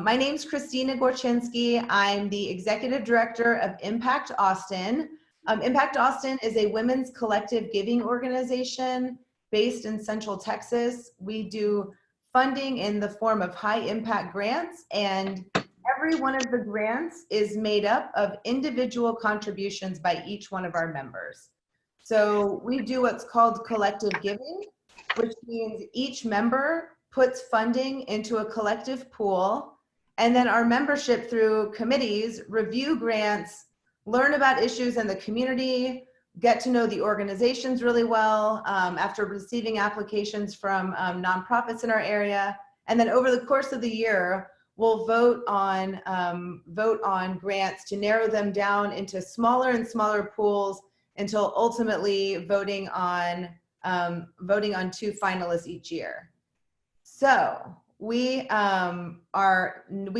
My name's Christina Gorczynski. I'm the Executive Director of Impact Austin. Impact Austin is a women's collective giving organization based in Central Texas. We do funding in the form of high impact grants, and every one of the grants is made up of individual contributions by each one of our members. So we do what's called collective giving, which means each member puts funding into a collective pool, and then our membership through committees review grants, learn about issues in the community, get to know the organizations really well after receiving applications from nonprofits in our area. And then over the course of the year, we'll vote on grants to narrow them down into smaller and smaller pools until ultimately voting on 2 finalists each year. So we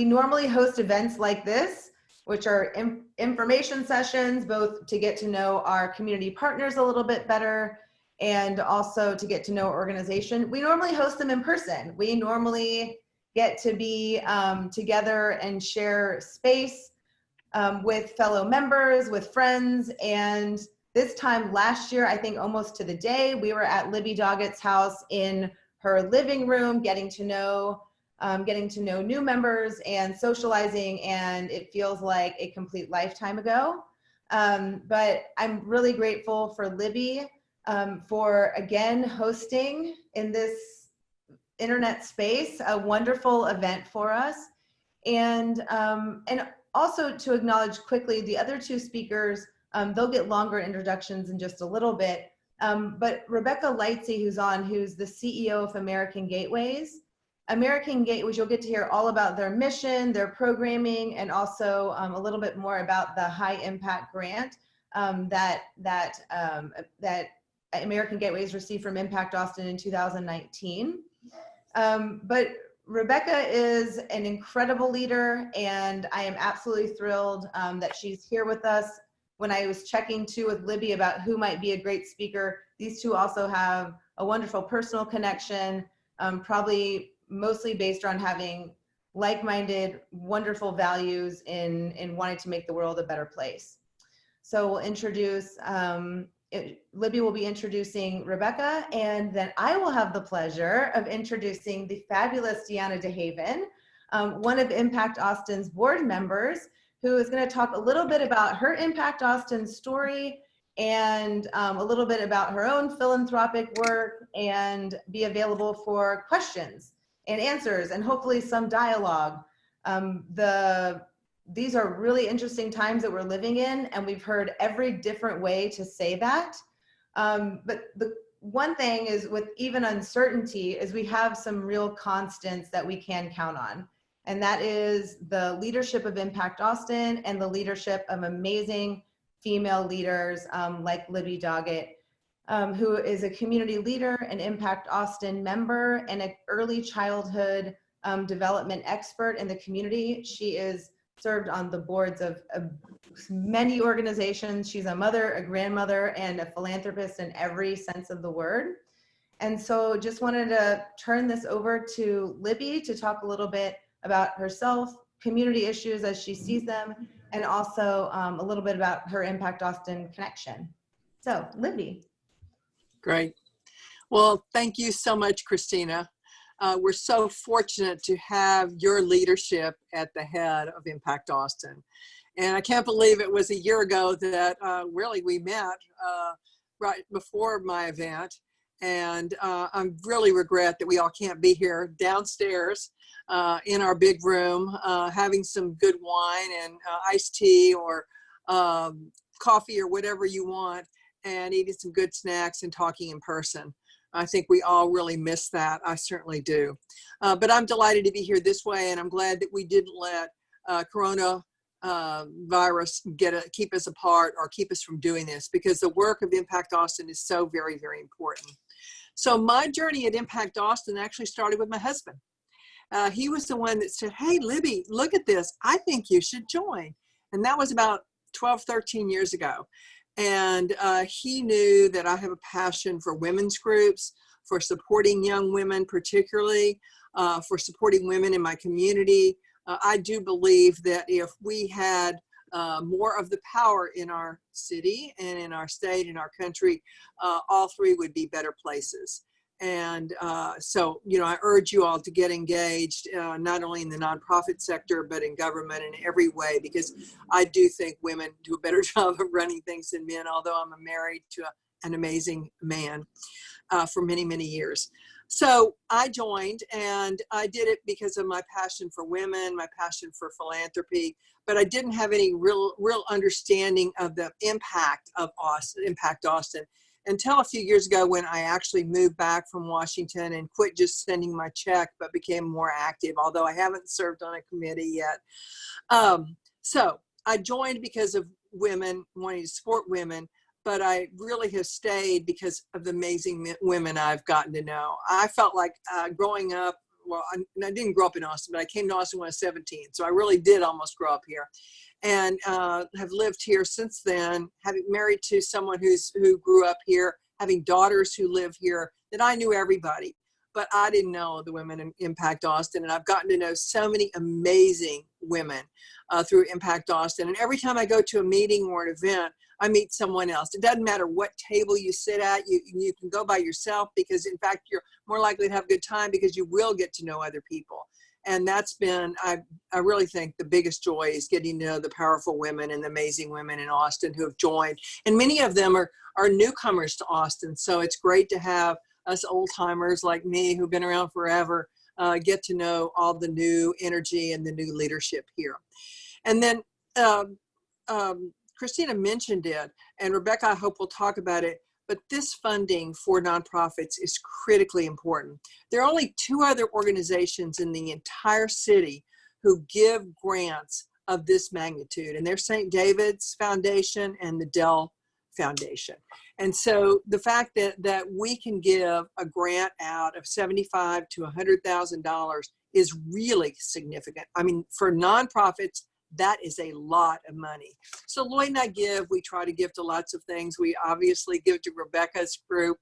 normally host events like this, which are information sessions, both to get to know our community partners a little bit better and also to get to know our organization. We normally host them in person. We normally get to be together and share space with fellow members, with friends. And this time last year, I think almost to the day, we were at Libby Doggett's house in her living room, getting to know new members and socializing, and it feels like a complete lifetime ago. But I'm really grateful for Libby for again hosting in this internet space a wonderful event for us, and also to acknowledge quickly the other 2 speakers. They'll get longer introductions in just a little bit. But Rebecca Lightsey, who's the CEO of American Gateways. American Gateways, you'll get to hear all about their mission, their programming, and also a little bit more about the high impact grant that American Gateways received from Impact Austin in 2019. But Rebecca is an incredible leader, and I am absolutely thrilled that she's here with us. When I was checking too with Libby about who might be a great speaker, these 2 also have a wonderful personal connection, probably mostly based on having like-minded, wonderful values in wanting to make the world a better place. So we'll introduce, Libby will be introducing Rebecca, and then I will have the pleasure of introducing the fabulous Deanna DeHaven, one of Impact Austin's board members, who is going to talk a little bit about her Impact Austin story and a little bit about her own philanthropic work, and be available for questions and answers and hopefully some dialogue. These are really interesting times that we're living in, and we've heard every different way to say that. But the one thing is, with even uncertainty, is we have some real constants that we can count on. And that is the leadership of Impact Austin and the leadership of amazing female leaders like Libby Doggett, who is a community leader, an Impact Austin member, and an early childhood development expert in the community. She is served on the boards of many organizations. She's a mother, a grandmother, and a philanthropist in every sense of the word. And so just wanted to turn this over to Libby to talk a little bit about herself, community issues as she sees them, and also a little bit about her Impact Austin connection. So, Libby. Great. Well, thank you so much, Christina. We're so fortunate to have your leadership at the head of Impact Austin. And I can't believe it was a year ago that really we met right before my event. And I really regret that we all can't be here downstairs in our big room, having some good wine and iced tea or coffee or whatever you want, and eating some good snacks and talking in person. I think we all really miss that. I certainly do. But I'm delighted to be here this way, and I'm glad that we didn't let Corona virus keep us apart or keep us from doing this, because the work of Impact Austin is so very, very important. So my journey at Impact Austin actually started with my husband. He was the one that said, "Hey, Libby, look at this. I think you should join." And that was about 12, 13 years ago. And he knew that I have a passion for women's groups, for supporting young women particularly, for supporting women in my community, I do believe that if we had more of the power in our city and in our state, in our country, all three would be better places. And so, I urge you all to get engaged, not only in the nonprofit sector, but in government in every way, because I do think women do a better job of running things than men, although I'm married to an amazing man for many, many years. So I joined, and I did it because of my passion for women, my passion for philanthropy, but I didn't have any real understanding of the impact of Impact Austin until a few years ago, when I actually moved back from Washington and quit just sending my check, but became more active, although I haven't served on a committee yet. So I joined because of women, wanting to support women, but I really have stayed because of the amazing women I've gotten to know. I felt like growing up, well, I didn't grow up in Austin, but I came to Austin when I was 17. So I really did almost grow up here, and have lived here since then, having married to someone who grew up here, having daughters who live here, that I knew everybody, but I didn't know the women in Impact Austin. And I've gotten to know so many amazing women through Impact Austin. And every time I go to a meeting or an event, I meet someone else. It doesn't matter what table you sit at. You can go by yourself, because in fact, you're more likely to have a good time because you will get to know other people. And that's been, I really think the biggest joy is getting to know the powerful women and the amazing women in Austin who have joined. And many of them are newcomers to Austin. So it's great to have us old timers like me who've been around forever get to know all the new energy and the new leadership here. And then Christina mentioned it, and Rebecca, I hope we'll talk about it, but this funding for nonprofits is critically important. There are only 2 other organizations in the entire city who give grants of this magnitude, and they're St. David's Foundation and the Dell Foundation. And so the fact that we can give a grant out of $75,000 to $100,000 is really significant. I mean, for nonprofits, that is a lot of money. So Lloyd and I we try to give to lots of things. We obviously give to Rebecca's group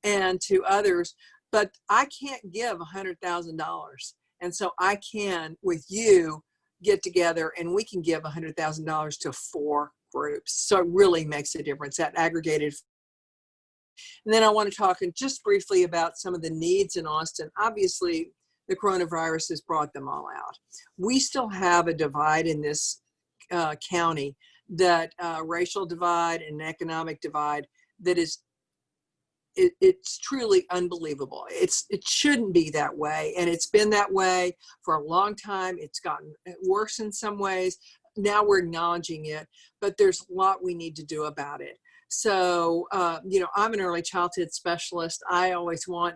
and to others, but I can't give $100,000. And so I can, with you, get together and we can give $100,000 to 4 groups. So it really makes a difference, that aggregated. And then I want to talk just briefly about some of the needs in Austin. Obviously, the coronavirus has brought them all out. We still have a divide in this county, that racial divide and economic divide that is, it's truly unbelievable. It shouldn't be that way, and it's been that way for a long time. It's gotten worse in some ways. Now we're acknowledging it, but there's a lot we need to do about it. So, I'm an early childhood specialist. I always want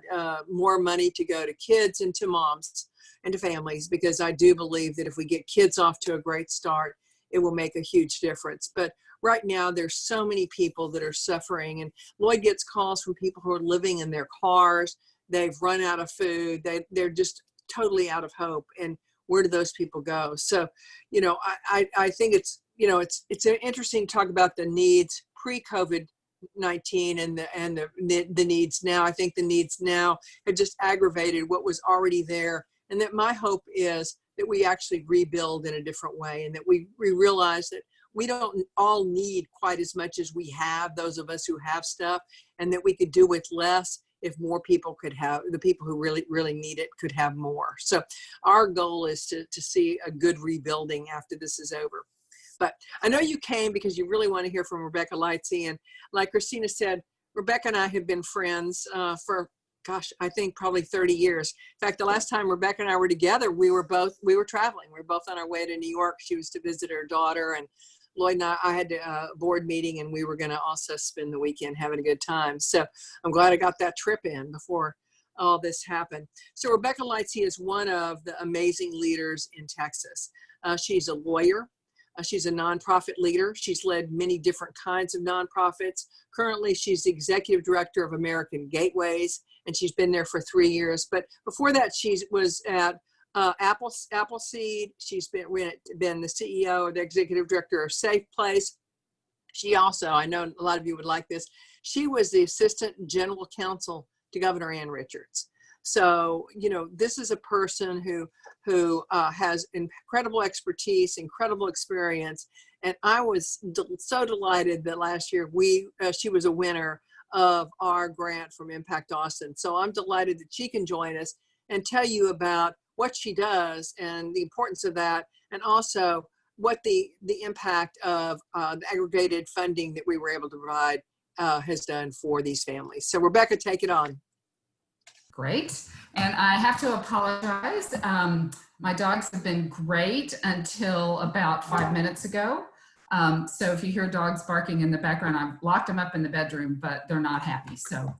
more money to go to kids and to moms and to families, because I do believe that if we get kids off to a great start, it will make a huge difference. But right now, there's so many people that are suffering, and Lloyd gets calls from people who are living in their cars. They've run out of food. They're just totally out of hope. And where do those people go? So, I think it's interesting to talk about the needs pre-COVID-19 and the needs now. I think the needs now have just aggravated what was already there, and that my hope is that we actually rebuild in a different way, and that we realize that we don't all need quite as much as we have, those of us who have stuff, and that we could do with less if more people could have, the people who really, really need it could have more. So our goal is to see a good rebuilding after this is over. But I know you came because you really want to hear from Rebecca Lightsey. And like Christina said, Rebecca and I have been friends for, I think probably 30 years. In fact, the last time Rebecca and I were together, we were traveling. We were both on our way to New York. She was to visit her daughter, and Lloyd and I had a board meeting, and we were going to also spend the weekend having a good time. So I'm glad I got that trip in before all this happened. So Rebecca Lightsey is one of the amazing leaders in Texas. She's a lawyer. She's a nonprofit leader. She's led many different kinds of nonprofits. Currently, she's the executive director of American Gateways, and she's been there for 3 years. But before that, she was at Appleseed. She's been the CEO or the executive director of Safe Place. She also, I know a lot of you would like this, she was the assistant general counsel to Governor Ann Richards. So, you know, this is a person who has incredible expertise, incredible experience. And I was so delighted that last year she was a winner of our grant from Impact Austin. So I'm delighted that she can join us and tell you about what she does and the importance of that, and also what the impact of the aggregated funding that we were able to provide has done for these families. So Rebecca, take it on. Great. And I have to apologize. My dogs have been great until about 5 minutes ago. So if you hear dogs barking in the background, I've locked them up in the bedroom, but they're not happy. So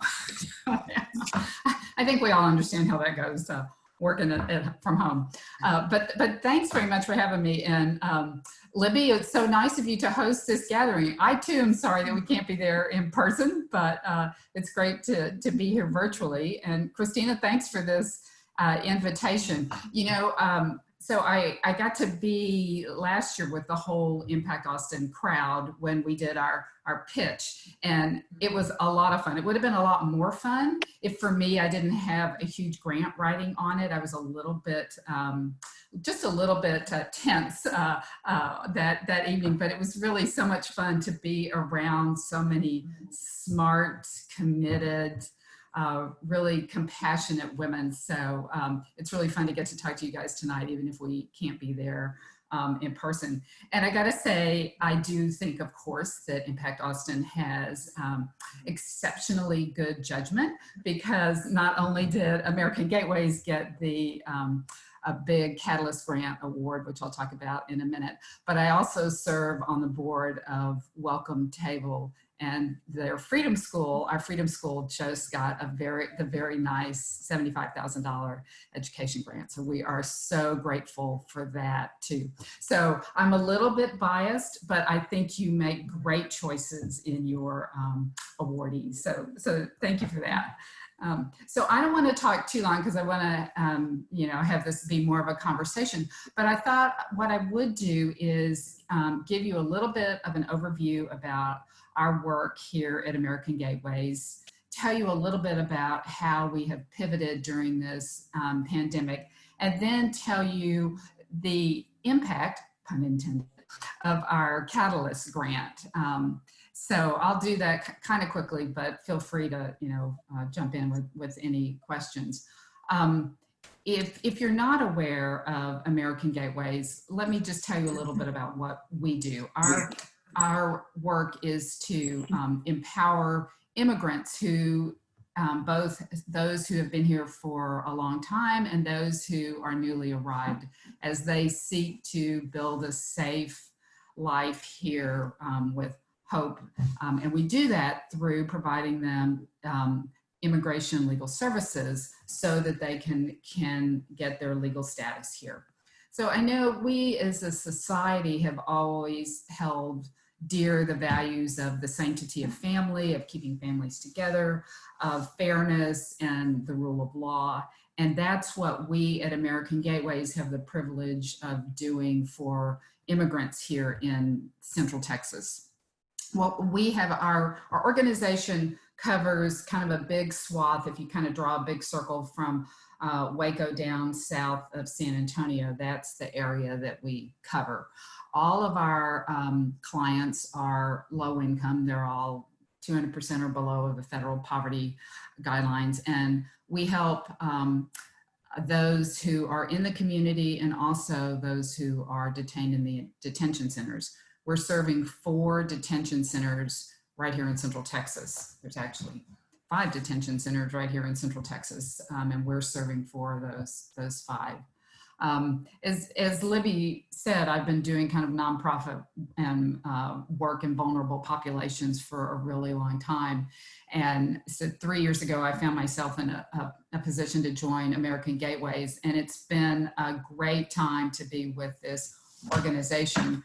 I think we all understand how that goes, working from home. But thanks very much for having me. And Libby, it's so nice of you to host this gathering. I too am sorry that we can't be there in person, but it's great to be here virtually. And Christina, thanks for this invitation. You know, so I got to be last year with the whole Impact Austin crowd when we did our pitch, and it was a lot of fun. It would have been a lot more fun if, for me, I didn't have a huge grant writing on it. I was a little bit, just a little bit tense that evening, but it was really so much fun to be around so many smart, committed, really compassionate women. So it's really fun to get to talk to you guys tonight, even if we can't be there in person. And I gotta say, I do think, of course, that Impact Austin has exceptionally good judgment, because not only did American Gateways get the a big Catalyst Grant Award, which I'll talk about in a minute, but I also serve on the board of Welcome Table, and their Freedom School. Our Freedom School just got the very nice $75,000 education grant. So we are so grateful for that too. So I'm a little bit biased, but I think you make great choices in your awardees. So thank you for that. So I don't want to talk too long, because I want to, you know, have this be more of a conversation. But I thought what I would do is give you a little bit of an overview about our work here at American Gateways, tell you a little bit about how we have pivoted during this pandemic, and then tell you the impact, pun intended, of our Catalyst grant. So I'll do that kind of quickly, but feel free to, you know, jump in with any questions. If you're not aware of American Gateways, let me just tell you a little bit about what we do. Our work is to empower immigrants who, both those who have been here for a long time and those who are newly arrived, as they seek to build a safe life here with hope. And we do that through providing them immigration legal services so that they can get their legal status here. So I know we as a society have always held dear the values of the sanctity of family, of keeping families together, of fairness and the rule of law. And that's what we at American Gateways have the privilege of doing for immigrants here in Central Texas. Well, we have our organization covers kind of a big swath. If you kind of draw a big circle from Waco down south of San Antonio, that's the area that we cover. All of our clients are low income. They're all 200% or below of the federal poverty guidelines. And we help those who are in the community and also those who are detained in the detention centers. We're serving 4 detention centers right here in Central Texas. There's actually 5 detention centers right here in Central Texas, and we're serving 4 of those 5. As Libby said, I've been doing kind of nonprofit and work in vulnerable populations for a really long time. And so 3 years ago, I found myself in a position to join American Gateways, and it's been a great time to be with this organization.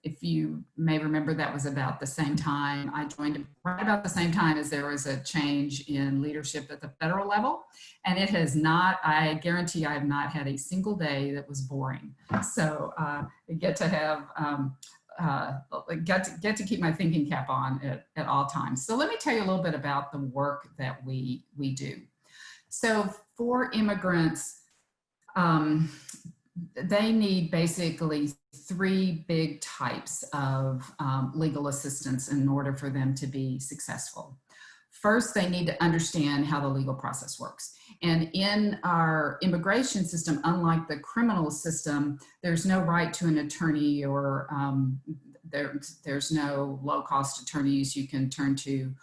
If you may remember, that was about the same time I joined, right about the same time as there was a change in leadership at the federal level. And it has not, I guarantee I have not had a single day that was boring. So I get to have, get to keep my thinking cap on at all times. So let me tell you a little bit about the work that we do. So for immigrants, they need basically three big types of legal assistance in order for them to be successful. First, they need to understand how the legal process works. And in our immigration system, unlike the criminal system, there's no right to an attorney, or there's no low-cost attorneys you can turn to,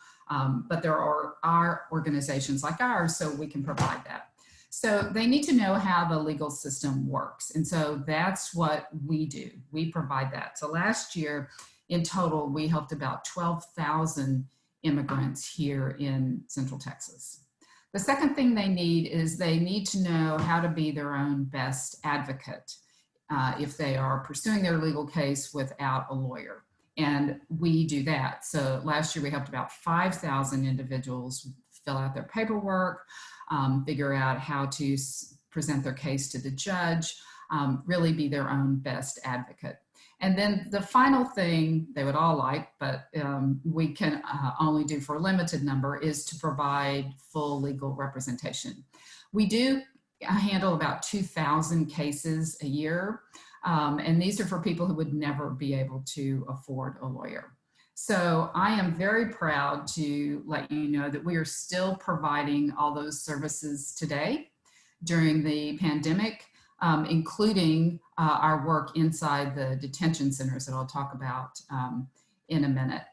but there are organizations like ours, so we can provide that. So they need to know how the legal system works. And so that's what we do. We provide that. So last year, in total, we helped about 12,000 immigrants here in Central Texas. The second thing they need is they need to know how to be their own best advocate if they are pursuing their legal case without a lawyer. And we do that. So last year we helped about 5,000 individuals fill out their paperwork, figure out how to present their case to the judge, really be their own best advocate. And then the final thing they would all like, but we can only do for a limited number, is to provide full legal representation. We do handle about 2,000 cases a year, and these are for people who would never be able to afford a lawyer. So I am very proud to let you know that we are still providing all those services today during the pandemic, including our work inside the detention centers that I'll talk about in a minute.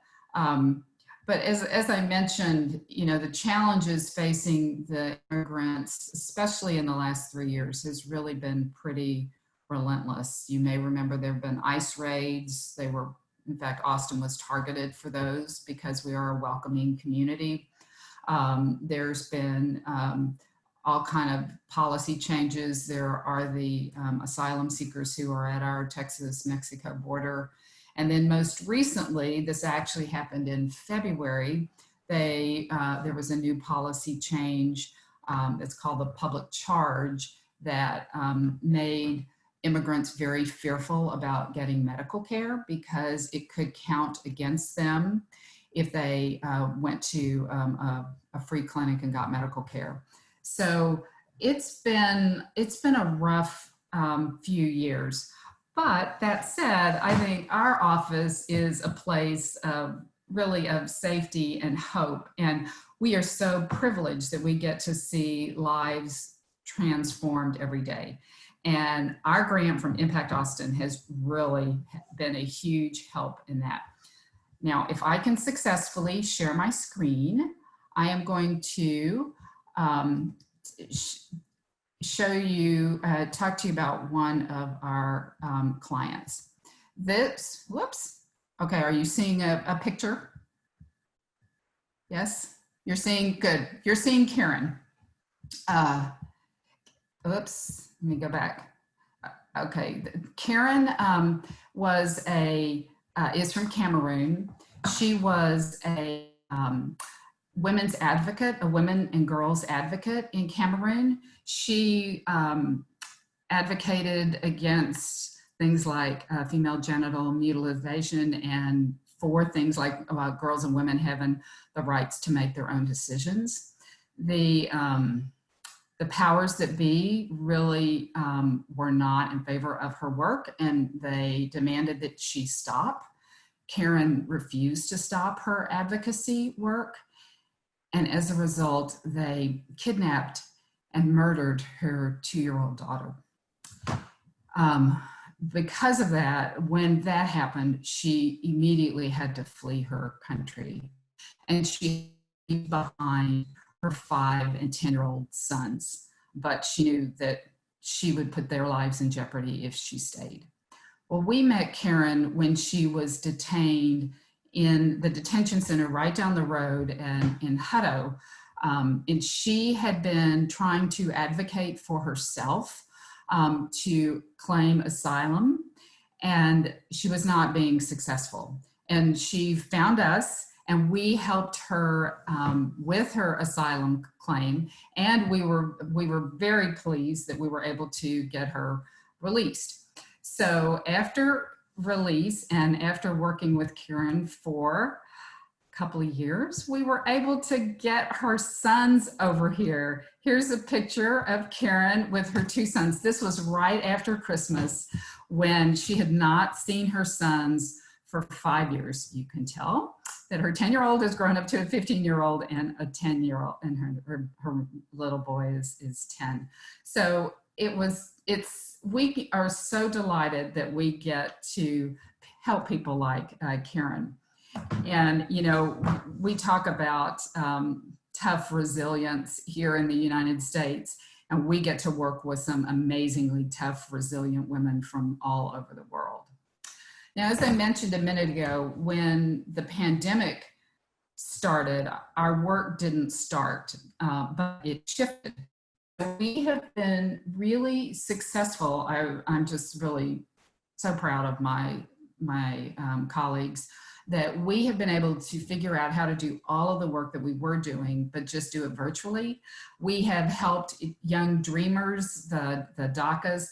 But as I mentioned, you know, the challenges facing the immigrants, especially in the last 3 years, has really been pretty relentless. You may remember there have been ICE raids. They were, in fact, Austin was targeted for those because we are a welcoming community. There's been all kind of policy changes. There are the asylum seekers who are at our Texas-Mexico border. And then most recently, this actually happened in February, there was a new policy change that's called the public charge that made immigrants very fearful about getting medical care because it could count against them if they went to a free clinic and got medical care. So it's been a rough few years. But that said, I think our office is a place really of safety and hope. And we are so privileged that we get to see lives transformed every day. And our grant from Impact Austin has really been a huge help in that. Now, if I can successfully share my screen, I am going to talk to you about one of our clients. Okay, are you seeing a picture? Yes, you're seeing, good. You're seeing Karen. Let me go back. Okay, Karen is from Cameroon. She was a women's advocate, a women and girls advocate in Cameroon. She advocated against things like female genital mutilation and for things like girls and women having the rights to make their own decisions. The powers that be really were not in favor of her work, and they demanded that she stop. Karen refused to stop her advocacy work, and as a result, they kidnapped and murdered her 2-year-old daughter. Because of that, when that happened, she immediately had to flee her country, and she left behind her 5- and 10-year-old sons, but she knew that she would put their lives in jeopardy if she stayed. Well, we met Karen when she was detained in the detention center right down the road in Hutto, and she had been trying to advocate for herself to claim asylum, and she was not being successful. And she found us, and we helped her with her asylum claim, and we were very pleased that we were able to get her released. So after release and after working with Karen for couple of years, we were able to get her sons over here. Here's a picture of Karen with her two sons. This was right after Christmas when she had not seen her sons for 5 years. You can tell that her 10-year-old has grown up to a 15-year-old and a 10-year-old, and her little boy is 10. So we are so delighted that we get to help people like Karen. And, you know, we talk about tough resilience here in the United States, and we get to work with some amazingly tough, resilient women from all over the world. Now, as I mentioned a minute ago, when the pandemic started, our work didn't start, but it shifted. We have been really successful. I'm just really so proud of my colleagues that we have been able to figure out how to do all of the work that we were doing, but just do it virtually. We have helped young dreamers, the DACAs,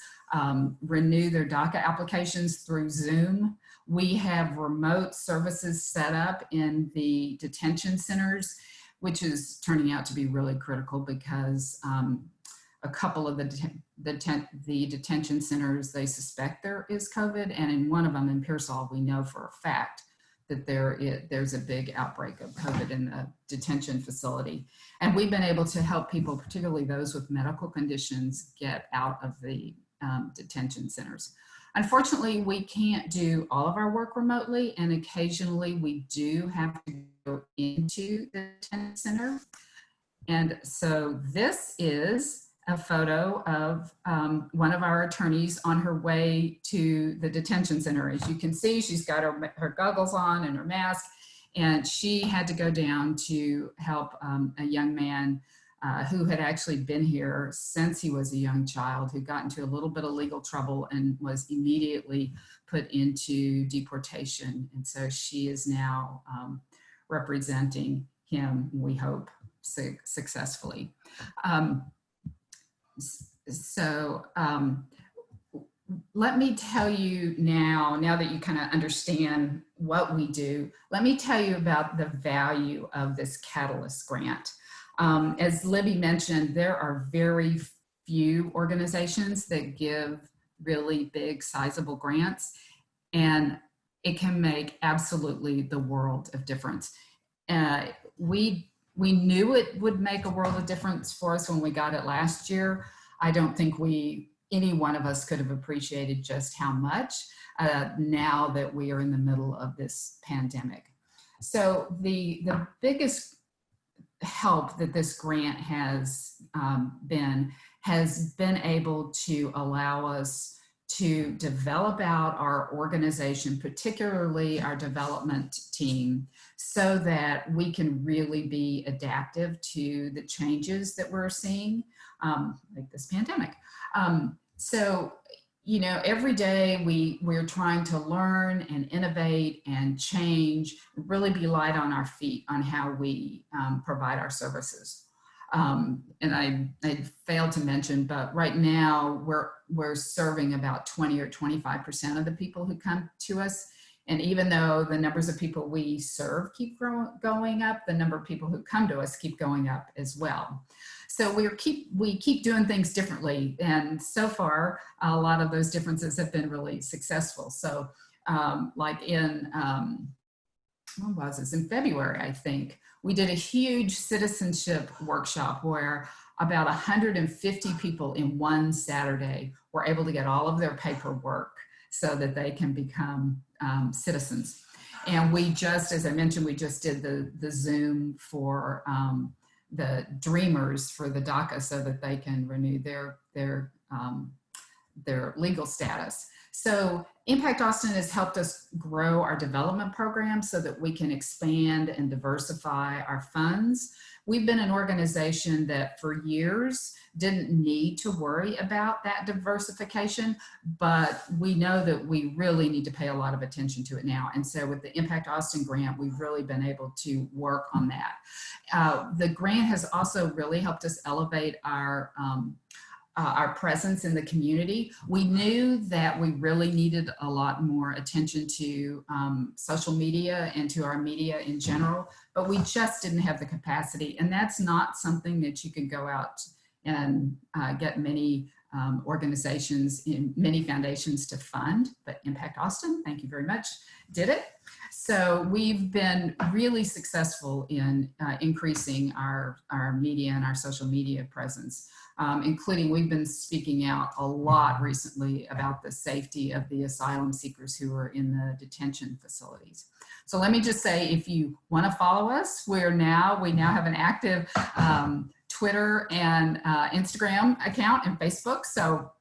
renew their DACA applications through Zoom. We have remote services set up in the detention centers, which is turning out to be really critical because a couple of the detention centers, they suspect there is COVID, and in one of them in Pearsall, we know for a fact that there's a big outbreak of COVID in the detention facility. And we've been able to help people, particularly those with medical conditions, get out of the detention centers. Unfortunately, we can't do all of our work remotely, and occasionally we do have to go into the detention center. And so this is a photo of one of our attorneys on her way to the detention center. As you can see, she's got her goggles on and her mask, and she had to go down to help a young man who had actually been here since he was a young child, who got into a little bit of legal trouble and was immediately put into deportation. And so she is now representing him, we hope, successfully. Let me tell you now that you kind of understand what we do, let me tell you about the value of this Catalyst grant. As Libby mentioned, there are very few organizations that give really big, sizable grants, and it can make absolutely the world of difference. We knew it would make a world of difference for us when we got it last year. I don't think any one of us could have appreciated just how much now that we are in the middle of this pandemic. So the biggest help that this grant has been able to allow us to develop out our organization, particularly our development team, so that we can really be adaptive to the changes that we're seeing, like this pandemic. So, you know, every day we're trying to learn and innovate and change, really be light on our feet on how we provide our services. And I failed to mention, but right now we're serving about 20 or 25% of the people who come to us. And even though the numbers of people we serve keep going up, the number of people who come to us keep going up as well. So we keep doing things differently. And so far, a lot of those differences have been really successful. So like in, when was this? In February, I think, we did a huge citizenship workshop where about 150 people in one Saturday were able to get all of their paperwork so that they can become citizens. And we just, as I mentioned, we just did the Zoom for the Dreamers for the DACA so that they can renew their legal status. So Impact Austin has helped us grow our development program so that we can expand and diversify our funds. We've been an organization that for years didn't need to worry about that diversification, but we know that we really need to pay a lot of attention to it now. And so with the Impact Austin grant, we've really been able to work on that. The grant has also really helped us elevate our our presence in the community. We knew that we really needed a lot more attention to social media and to our media in general, but we just didn't have the capacity. And that's not something that you can go out and get many organizations, in many foundations to fund, but Impact Austin, thank you very much, did it. So we've been really successful in increasing our media and our social media presence, including we've been speaking out a lot recently about the safety of the asylum seekers who are in the detention facilities. So let me just say, if you want to follow us, we now have an active Twitter and Instagram account and Facebook. So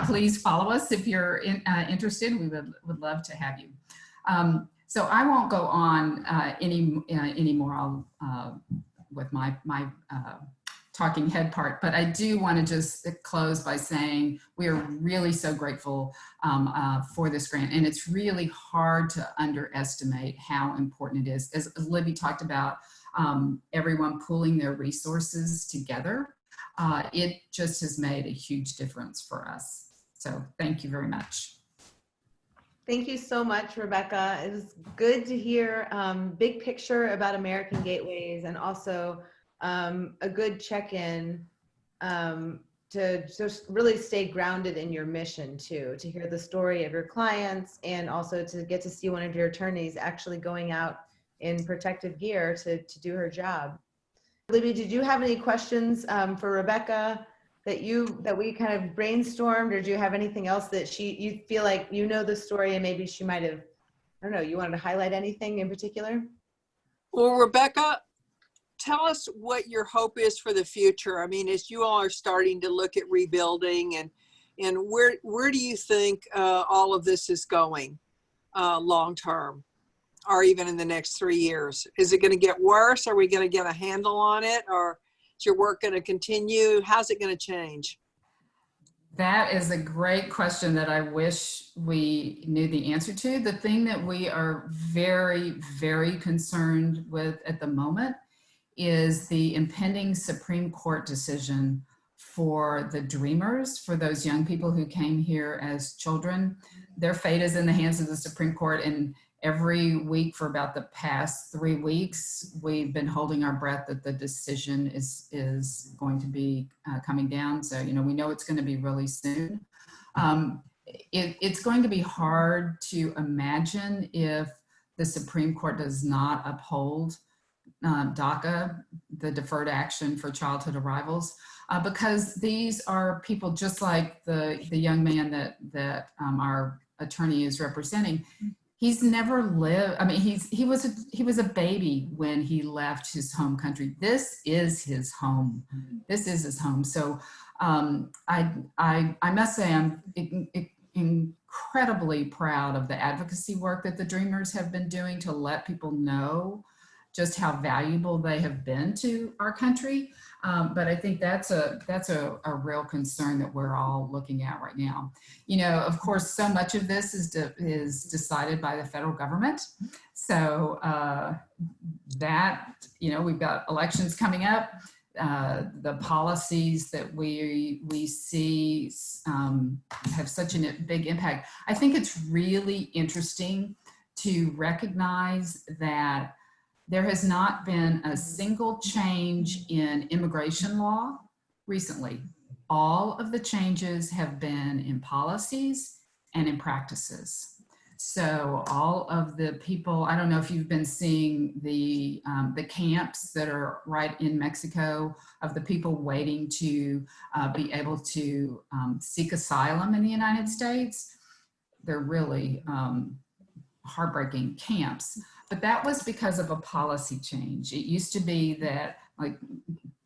please follow us if you're interested. We would love to have you. So I won't go on anymore with my talking head part, but I do want to just close by saying we are really so grateful for this grant, and it's really hard to underestimate how important it is. As Libby talked about, everyone pooling their resources together, it just has made a huge difference for us. So thank you very much. Thank you so much, Rebecca. It was good to hear big picture about American Gateways, and also a good check-in to just really stay grounded in your mission too, to hear the story of your clients, and also to get to see one of your attorneys actually going out in protective gear to do her job. Libby, did you have any questions for Rebecca that we kind of brainstormed, or do you have anything else that you feel like you know the story and maybe she might have, I don't know, you wanted to highlight anything in particular? Well, Rebecca, tell us what your hope is for the future. I mean, as you all are starting to look at rebuilding, and where do you think all of this is going long term, or even in the next 3 years? Is it going to get worse? Are we going to get a handle on it? Or is your work going to continue? How's it going to change? That is a great question that I wish we knew the answer to. The thing that we are very, very concerned with at the moment is the impending Supreme Court decision for the Dreamers, for those young people who came here as children. Their fate is in the hands of the Supreme Court, and every week for about the past 3 weeks, we've been holding our breath that the decision is going to be coming down. So, you know, we know it's going to be really soon. It's going to be hard to imagine if the Supreme Court does not uphold DACA, the deferred action for childhood arrivals, because these are people just like the young man that our attorney is representing. He's never lived. I mean, he was a baby when he left his home country. This is his home. This is his home. So I must say I'm incredibly proud of the advocacy work that the Dreamers have been doing to let people know just how valuable they have been to our country. But I think that's a real concern that we're all looking at right now. You know, of course, so much of this is decided by the federal government. So that, you know, we've got elections coming up. The policies that we see have such a big impact. I think it's really interesting to recognize that there has not been a single change in immigration law recently. All of the changes have been in policies and in practices. So all of the people, I don't know if you've been seeing the camps that are right in Mexico of the people waiting to be able to seek asylum in the United States. They're really heartbreaking camps. But that was because of a policy change. It used to be that, like,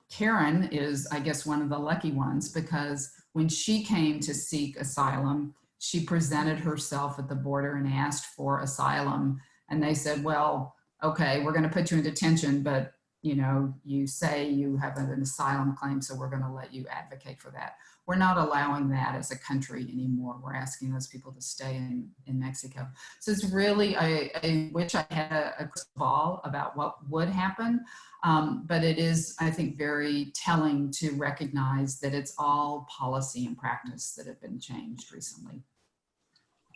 Karen is, I guess, one of the lucky ones, because when she came to seek asylum, she presented herself at the border and asked for asylum. And they said, well, okay, we're going to put you in detention, but you know, you say you have an asylum claim, so we're going to let you advocate for that. We're not allowing that as a country anymore. We're asking those people to stay in Mexico. So it's really, I wish I had a crystal ball about what would happen. But it is, I think, very telling to recognize that it's all policy and practice that have been changed recently.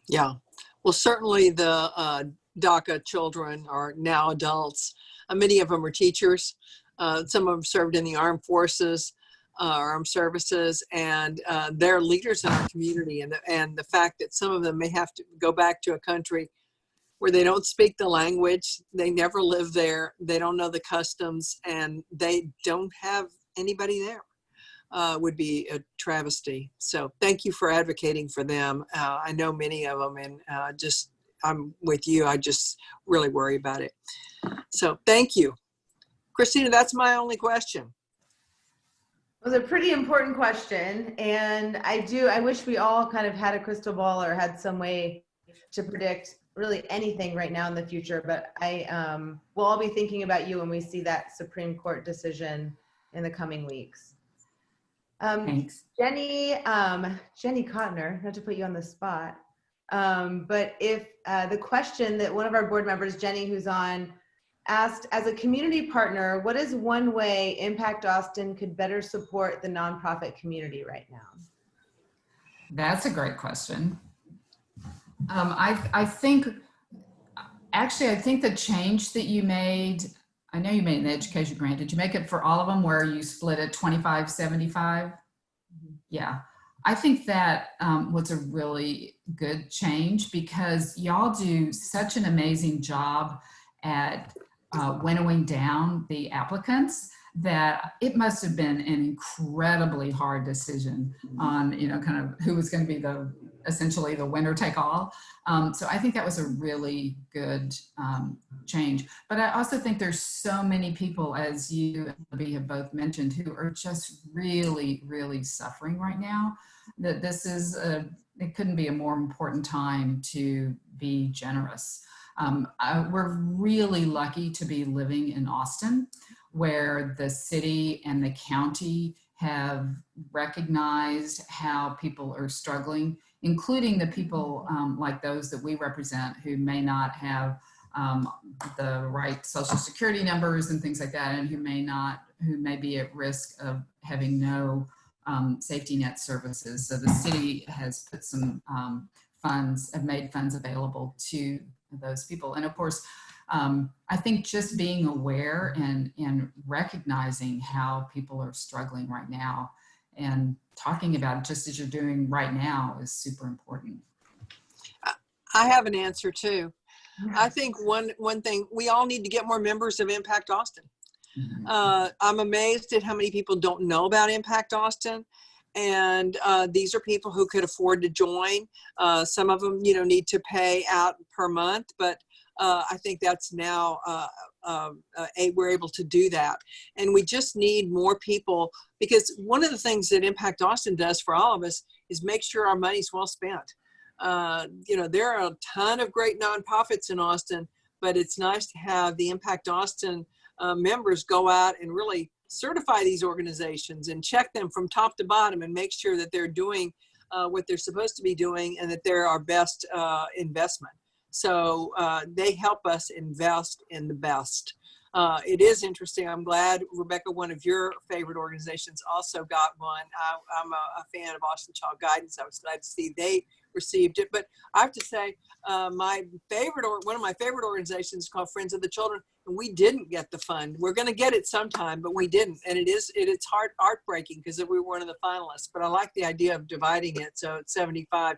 Yeah. Well, certainly the DACA children are now adults. Many of them are teachers. Some of them served in the armed forces, armed services, and they're leaders in our community. And the fact that some of them may have to go back to a country where they don't speak the language, they never live there, they don't know the customs, and they don't have anybody there would be a travesty. So thank you for advocating for them. I know many of them, and I'm with you. I just really worry about it. So thank you. Christina, that's my only question. It was a pretty important question. And I wish we all kind of had a crystal ball or had some way to predict really anything right now in the future. But we'll all be thinking about you when we see that Supreme Court decision in the coming weeks. Thanks. Jenny Cotner, not to put you on the spot, but if the question that one of our board members, Jenny, who's on, asked, as a community partner, what is one way Impact Austin could better support the nonprofit community right now? That's a great question. I think the change that you made, I know you made an education grant. Did you make it for all of them where you split it 25-75? Mm-hmm. Yeah. I think that was a really good change because y'all do such an amazing job at winnowing down the applicants that it must have been an incredibly hard decision on, you know, kind of who was going to be essentially the winner take all. So I think that was a really good change. But I also think there's so many people, as you and Libby have both mentioned, who are just really, really suffering right now, that this is it couldn't be a more important time to be generous. We're really lucky to be living in Austin, where the city and the county have recognized how people are struggling, including the people like those that we represent who may not have the right social security numbers and things like that, and who may be at risk of having no safety net services. So the city has put some made funds available to those people. And of course, I think just being aware and recognizing how people are struggling right now and talking about it just as you're doing right now is super important. I have an answer too. I think one thing, we all need to get more members of Impact Austin. Mm-hmm. I'm amazed at how many people don't know about Impact Austin. And these are people who could afford to join. Some of them, need to pay out per month, but I think that's now we're able to do that. And we just need more people, because one of the things that Impact Austin does for all of us is make sure our money's well spent. There are a ton of great nonprofits in Austin, but it's nice to have the Impact Austin members go out and really certify these organizations and check them from top to bottom and make sure that they're doing what they're supposed to be doing and that they're our best investment. So they help us invest in the best. It is interesting. I'm glad, Rebecca, one of your favorite organizations also got one. I'm a fan of Austin Child Guidance. I was glad to see they received it. But I have to say, one of my favorite organizations is called Friends of the Children, and we didn't get the fund. We're going to get it sometime, but we didn't. And it's heartbreaking because we were one of the finalists. But I like the idea of dividing it so it's 75-25,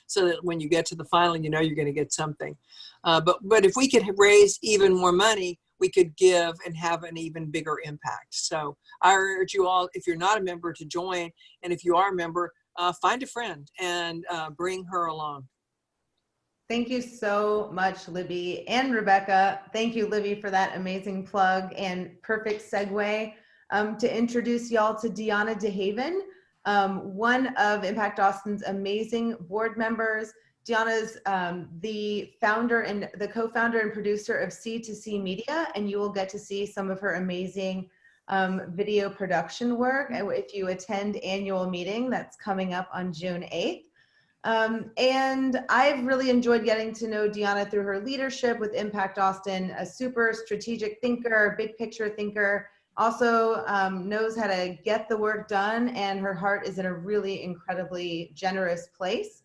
so that when you get to the final, you're going to get something. But if we could raise even more money, we could give and have an even bigger impact. So I urge you all, if you're not a member, to join. And if you are a member, find a friend and bring her along. Thank you so much, Libby and Rebecca. Thank you, Libby, for that amazing plug and perfect segue to introduce y'all to Deanna DeHaven, one of Impact Austin's amazing board members. Deanna's the founder and the co-founder and producer of C2C Media, and you will get to see some of her amazing video production work if you attend annual meeting that's coming up on June 8th. And I've really enjoyed getting to know Deanna through her leadership with Impact Austin, a super strategic thinker, big picture thinker, also knows how to get the work done, and her heart is in a really incredibly generous place.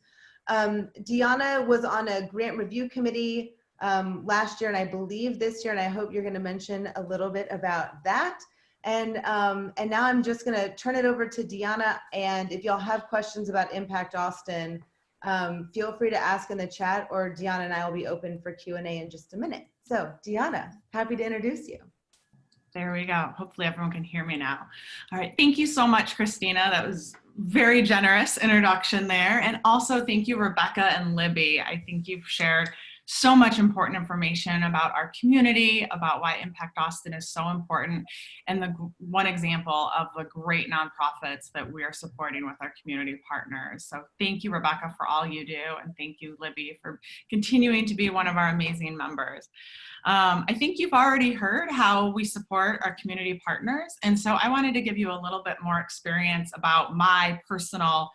Deanna was on a grant review committee last year, and I believe this year, and I hope you're going to mention a little bit about that. And now I'm just going to turn it over to Deanna. And if y'all have questions about Impact Austin, feel free to ask in the chat, or Deanna and I will be open for Q&A in just a minute. So Deanna, happy to introduce you. There we go. Hopefully everyone can hear me now. All right. Thank you so much, Christina. That was very generous introduction there. And also thank you, Rebecca and Libby. I think you've shared so much important information about our community, about why Impact Austin is so important, and the one example of the great nonprofits that we are supporting with our community partners. So thank you, Rebecca, for all you do, and thank you, Libby, for continuing to be one of our amazing members. I think you've already heard how we support our community partners, and so I wanted to give you a little bit more experience about my personal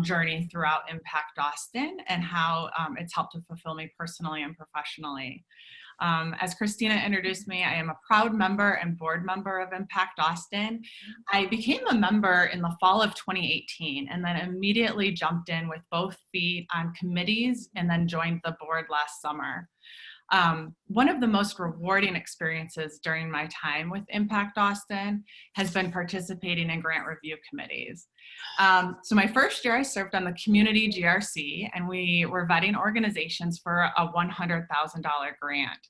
journey throughout Impact Austin and how it's helped to fulfill me personally and professionally. As Christina introduced me, I am a proud member and board member of Impact Austin. I became a member in the fall of 2018 and then immediately jumped in with both feet on committees and then joined the board last summer. One of the most rewarding experiences during my time with Impact Austin has been participating in grant review committees. So my first year I served on the community GRC, and we were vetting organizations for a $100,000 grant.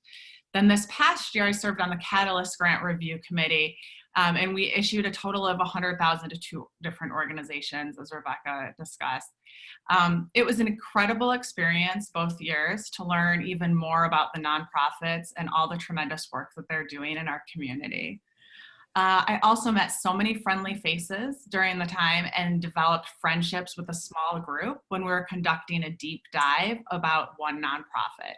Then this past year I served on the Catalyst Grant Review Committee, and we issued a total of $100,000 to 2 different organizations, as Rebecca discussed. It was an incredible experience both years to learn even more about the nonprofits and all the tremendous work that they're doing in our community. I also met so many friendly faces during the time and developed friendships with a small group when we were conducting a deep dive about one nonprofit.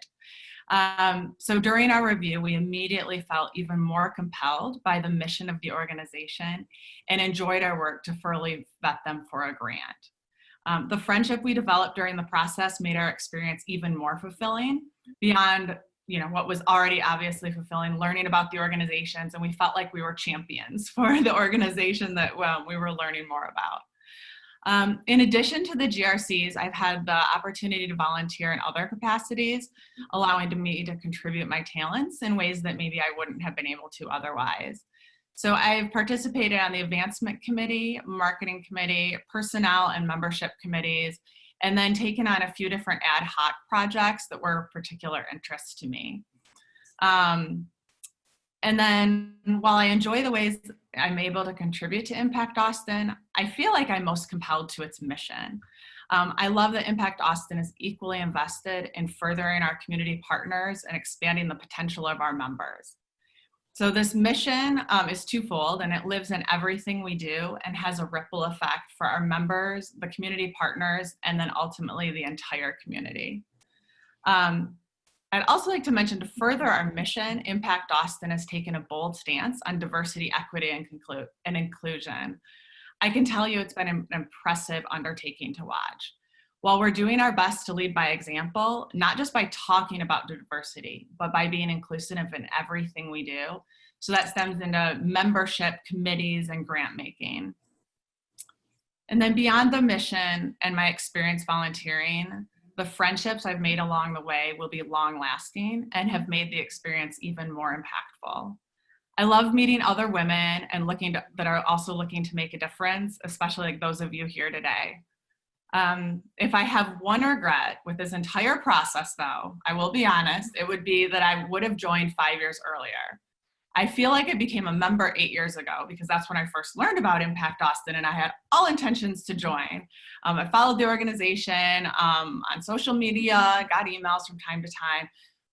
So during our review, we immediately felt even more compelled by the mission of the organization and enjoyed our work to fully vet them for a grant. The friendship we developed during the process made our experience even more fulfilling beyond what was already obviously fulfilling, learning about the organizations, and we felt like we were champions for the organization that we were learning more about. In addition to the GRCs, I've had the opportunity to volunteer in other capacities, allowing me to contribute my talents in ways that maybe I wouldn't have been able to otherwise. So I've participated on the Advancement Committee, Marketing Committee, Personnel and Membership Committees, and then taken on a few different ad hoc projects that were of particular interest to me. And then while I enjoy the ways I'm able to contribute to Impact Austin, I feel like I'm most compelled to its mission. I love that Impact Austin is equally invested in furthering our community partners and expanding the potential of our members. So this mission is twofold, and it lives in everything we do and has a ripple effect for our members, the community partners, and then ultimately the entire community. I'd also like to mention, to further our mission, Impact Austin has taken a bold stance on diversity, equity, and inclusion. I can tell you it's been an impressive undertaking to watch. While we're doing our best to lead by example, not just by talking about diversity, but by being inclusive in everything we do. So that stems into membership, committees, and grant making. And then beyond the mission and my experience volunteering, the friendships I've made along the way will be long lasting and have made the experience even more impactful. I love meeting other women and that are also looking to make a difference, especially like those of you here today. If I have one regret with this entire process, though, I will be honest, it would be that I would have joined 5 years earlier. I feel like I became a member 8 years ago because that's when I first learned about Impact Austin, and I had all intentions to join. I followed the organization on social media, got emails from time to time.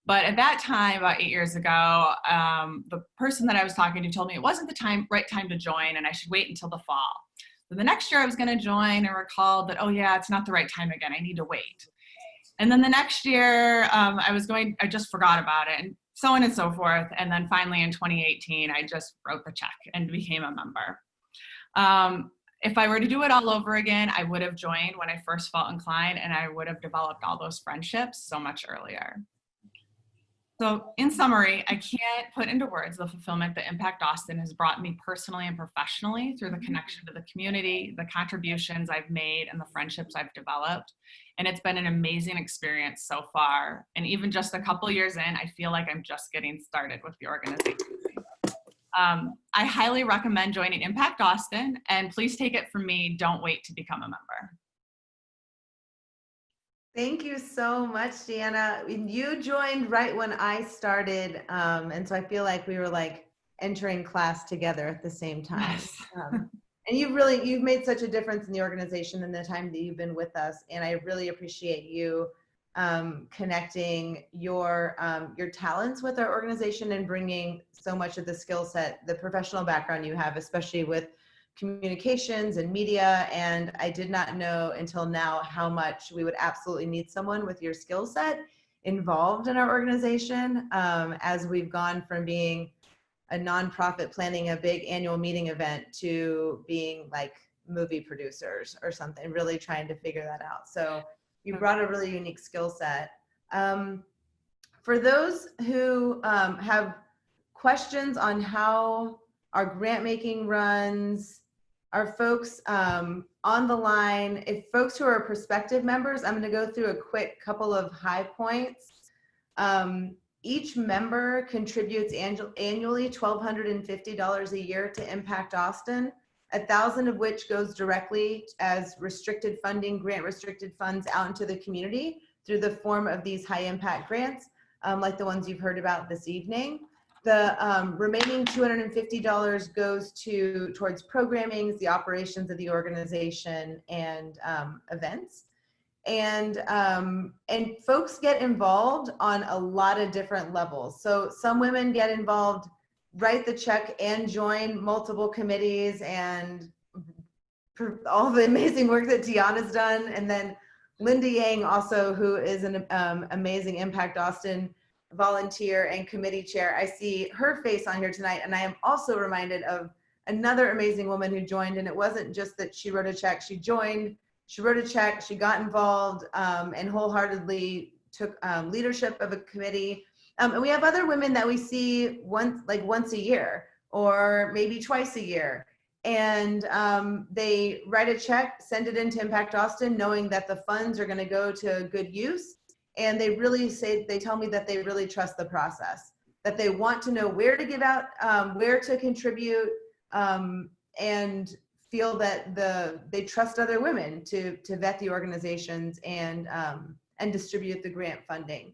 But at that time, about 8 years ago, the person that I was talking to told me it wasn't the right time to join and I should wait until the fall. So the next year I was going to join and recalled that, oh yeah, it's not the right time again. I need to wait. And then the next year, I just forgot about it, and so on and so forth. And then finally in 2018, I just wrote the check and became a member. If I were to do it all over again, I would have joined when I first felt inclined, and I would have developed all those friendships so much earlier. So in summary, I can't put into words the fulfillment that Impact Austin has brought me personally and professionally through the connection to the community, the contributions I've made, and the friendships I've developed. And it's been an amazing experience so far. And even just a couple years in, I feel like I'm just getting started with the organization. I highly recommend joining Impact Austin, and please take it from me, don't wait to become a member. Thank you so much, Deanna. You joined right when I started, and so I feel like we were like entering class together at the same time. Yes. And you've made such a difference in the organization in the time that you've been with us, and I really appreciate you connecting your talents with our organization and bringing so much of the skill set, the professional background you have, especially with communications and media. And I did not know until now how much we would absolutely need someone with your skill set involved in our organization, as we've gone from being a nonprofit planning a big annual meeting event to being like movie producers or something, really trying to figure that out. So you brought a really unique skill set. For those who have questions on how our grant making runs, our folks on the line, if folks who are prospective members, I'm going to go through a quick couple of high points. Each member contributes annually $1,250 a year to Impact Austin, $1,000 of which goes directly as restricted funding, grant restricted funds out into the community through the form of these high impact grants, like the ones you've heard about this evening. The remaining $250 goes towards programming, the operations of the organization, and events. And folks get involved on a lot of different levels. So some women get involved, write the check, and join multiple committees, and all the amazing work that Deanna's done. And then Linda Yang also, who is an amazing Impact Austin volunteer and committee chair. I see her face on here tonight, and I am also reminded of another amazing woman who joined. And it wasn't just that she wrote a check, she joined, she wrote a check, she got involved, and wholeheartedly took leadership of a committee. And we have other women that we see once a year or maybe twice a year. And they write a check, send it into Impact Austin, knowing that the funds are going to go to good use. And they tell me that they really trust the process, that they want to know where to give out, where to contribute, and feel that they trust other women to vet the organizations and distribute the grant funding.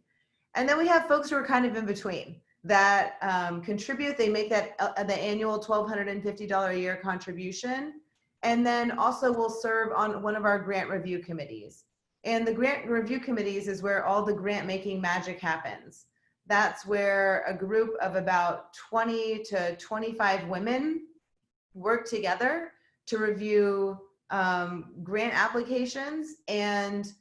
And then we have folks who are kind of in between that contribute. They make that the annual $1,250 a year contribution, and then also will serve on one of our grant review committees. And the grant review committees is where all the grant making magic happens. That's where a group of about 20 to 25 women work together to review grant applications. And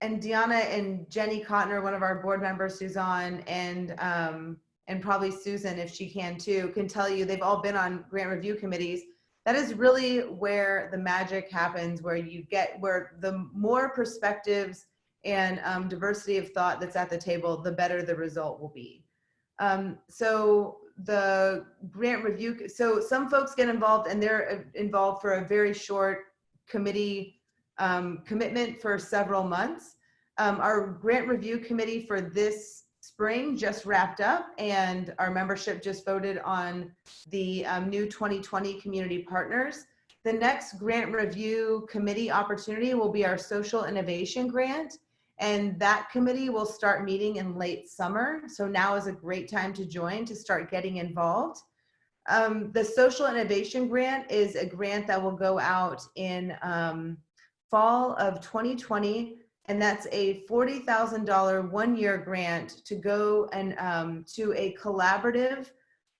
Deanna and Jenny Cotner, one of our board members who's on, and probably Susan, if she can too, can tell you they've all been on grant review committees. That is really where the magic happens, where the more perspectives and diversity of thought that's at the table, the better the result will be. So the grant review, so some folks get involved and they're involved for a very short committee commitment for several months. Our grant review committee for this spring just wrapped up, and our membership just voted on the new 2020 community partners. The next grant review committee opportunity will be our social innovation grant, and that committee will start meeting in late summer. So now is a great time to join, to start getting involved. The social innovation grant is a grant that will go out in fall of 2020. And that's a $40,000 one-year grant to go and to a collaborative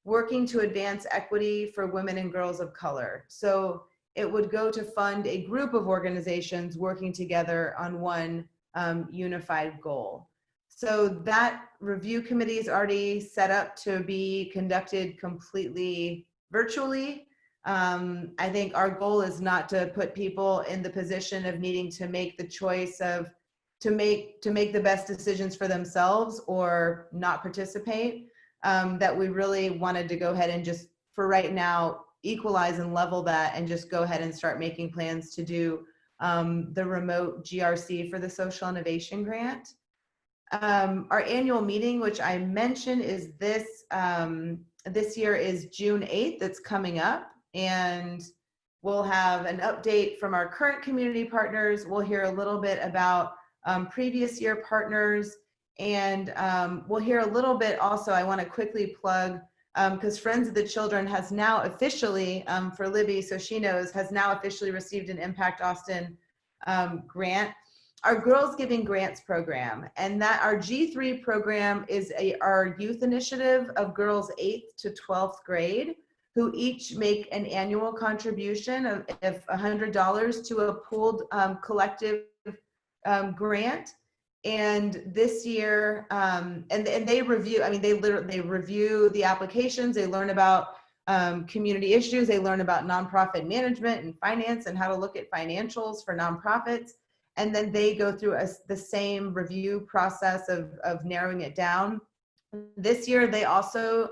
working to advance equity for women and girls of color. So it would go to fund a group of organizations working together on one unified goal. So that review committee is already set up to be conducted completely virtually. I think our goal is not to put people in the position of needing to make the choice of to make the best decisions for themselves or not participate. That we really wanted to go ahead and just, for right now, equalize and level that and just go ahead and start making plans to do the remote GRC for the Social Innovation Grant. Our annual meeting, which I mentioned, is this year is June 8th. It's coming up, and we'll have an update from our current community partners. We'll hear a little bit about previous year partners, and we'll hear a little bit also. I want to quickly plug, because Friends of the Children has now officially, for Libby, so she knows, has now officially received an Impact Austin grant. Our Girls Giving Grants program, and that our G3 program is our youth initiative of girls 8th to 12th grade, who each make an annual contribution of $100 to a pooled collective grant. And this year, and they review, I mean, they review the applications, they learn about community issues, they learn about nonprofit management and finance and how to look at financials for nonprofits. And then they go through the same review process of narrowing it down. This year, they also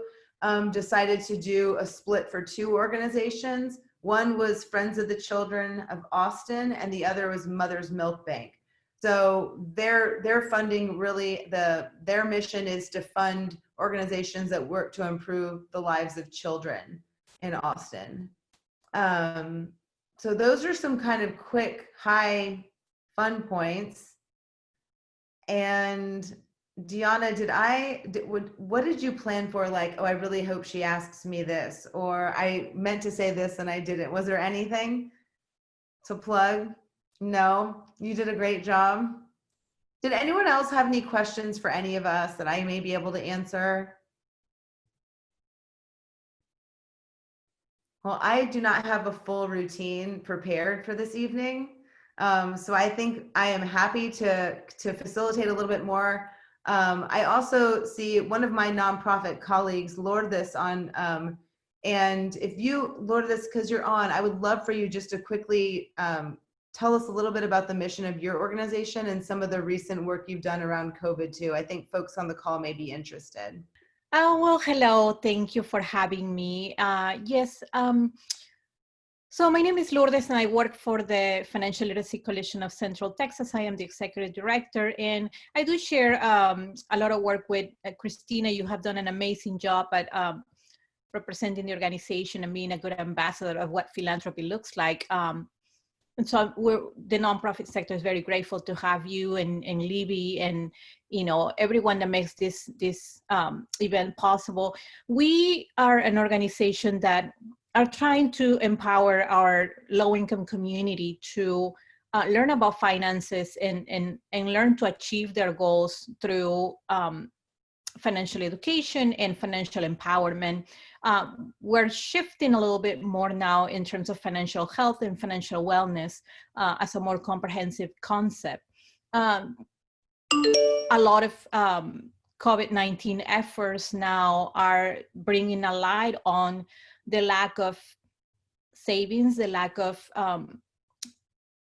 decided to do a split for 2 organizations. One was Friends of the Children of Austin, and the other was Mother's Milk Bank. So their funding really, their mission is to fund organizations that work to improve the lives of children in Austin. So those are some kind of quick, high fun points. And Deanna, what did you plan for? Like, oh, I really hope she asks me this, or I meant to say this and I didn't. Was there anything to plug? No, you did a great job. Did anyone else have any questions for any of us that I may be able to answer? Well, I do not have a full routine prepared for this evening. So I think I am happy to facilitate a little bit more. I also see one of my nonprofit colleagues, Lourdes, on, and if you, Lourdes, because you're on, I would love for you just to quickly tell us a little bit about the mission of your organization and some of the recent work you've done around COVID too. I think folks on the call may be interested. Well, hello. Thank you for having me. Yes. So my name is Lourdes and I work for the Financial Literacy Coalition of Central Texas. I am the executive director, and I do share a lot of work with Christina. You have done an amazing job at representing the organization and being a good ambassador of what philanthropy looks like. And so the nonprofit sector is very grateful to have you and Libby and everyone that makes this event possible. We are an organization that are trying to empower our low-income community to learn about finances and learn to achieve their goals through financial education and financial empowerment. We're shifting a little bit more now in terms of financial health and financial wellness as a more comprehensive concept. A lot of COVID-19 efforts now are bringing a light on the lack of savings, the lack of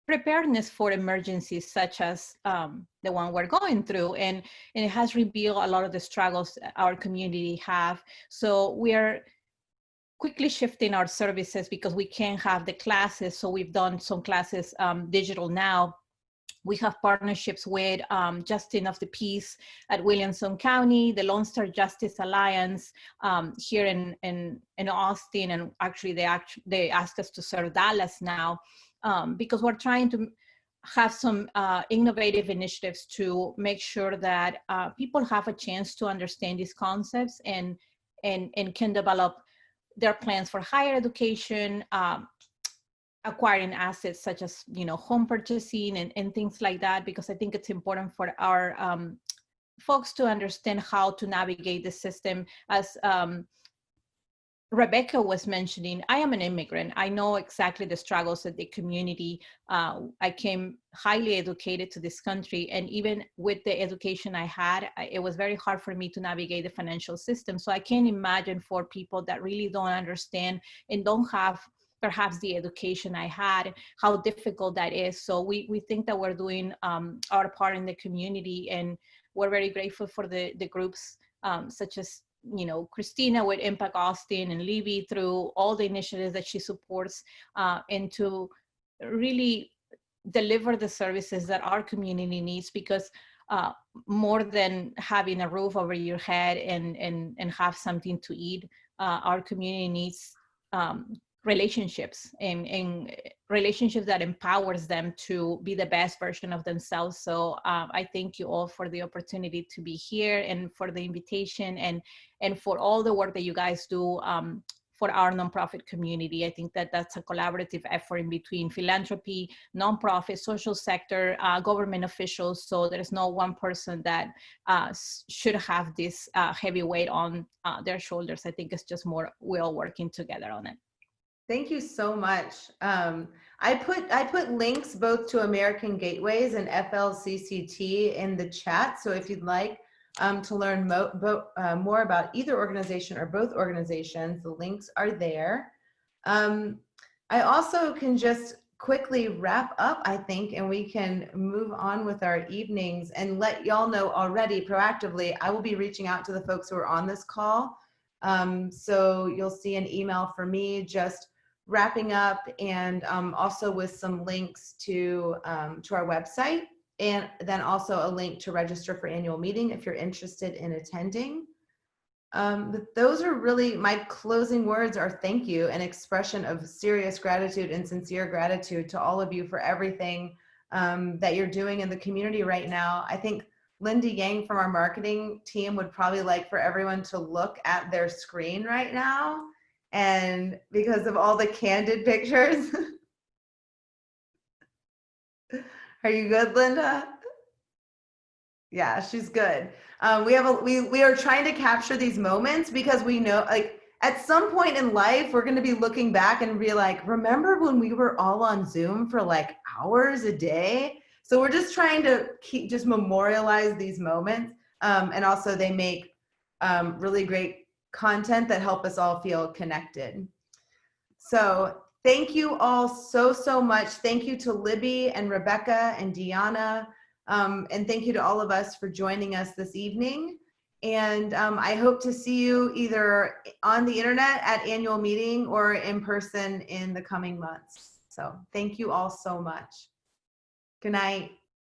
preparedness for emergencies such as the one we're going through. And it has revealed a lot of the struggles our community have. So we are quickly shifting our services because we can't have the classes. So we've done some classes digital now. We have partnerships with Justice of the Peace at Williamson County, the Lone Star Justice Alliance here in Austin, and actually they asked us to serve Dallas now because we're trying to have some innovative initiatives to make sure that people have a chance to understand these concepts and can develop their plans for higher education, acquiring assets such as home purchasing and things like that, because I think it's important for our folks to understand how to navigate the system as Rebecca was mentioning, I am an immigrant. I know exactly the struggles of the community. I came highly educated to this country, and even with the education I had, it was very hard for me to navigate the financial system. So I can't imagine for people that really don't understand and don't have perhaps the education I had, how difficult that is. So we think that we're doing our part in the community, and we're very grateful for the groups such as Christina with Impact Austin, and Libby through all the initiatives that she supports, and to really deliver the services that our community needs, because more than having a roof over your head and have something to eat, our community needs relationships and relationships that empowers them to be the best version of themselves. So I thank you all for the opportunity to be here, and for the invitation, and for all the work that you guys do for our nonprofit community. I think that that's a collaborative effort in between philanthropy, nonprofit, social sector, government officials. So there's no one person that should have this heavy weight on their shoulders. I think it's just more we're all working together on it. Thank you so much. I put links both to American Gateways and FLCCT in the chat. So if you'd like to learn more about either organization or both organizations, the links are there. I also can just quickly wrap up, I think, and we can move on with our evenings and let y'all know already proactively, I will be reaching out to the folks who are on this call. So you'll see an email from me just wrapping up, and also with some links to our website, and then also a link to register for annual meeting if you're interested in attending. But those are really my closing words. Are thank you, an expression of serious gratitude and sincere gratitude to all of you for everything that you're doing in the community right now. I think Linda Yang from our marketing team would probably like for everyone to look at their screen right now, and because of all the candid pictures. Are you good, Linda? Yeah, she's good. We are trying to capture these moments because we know, like, at some point in life, we're going to be looking back and be like, remember when we were all on Zoom for like hours a day? So we're just trying to just memorialize these moments. And also they make really great content that help us all feel connected. So thank you all so much. Thank you to Libby and Rebecca and Deanna. And thank you to all of us for joining us this evening. And I hope to see you either on the internet at annual meeting or in person in the coming months. So thank you all so much. Good night.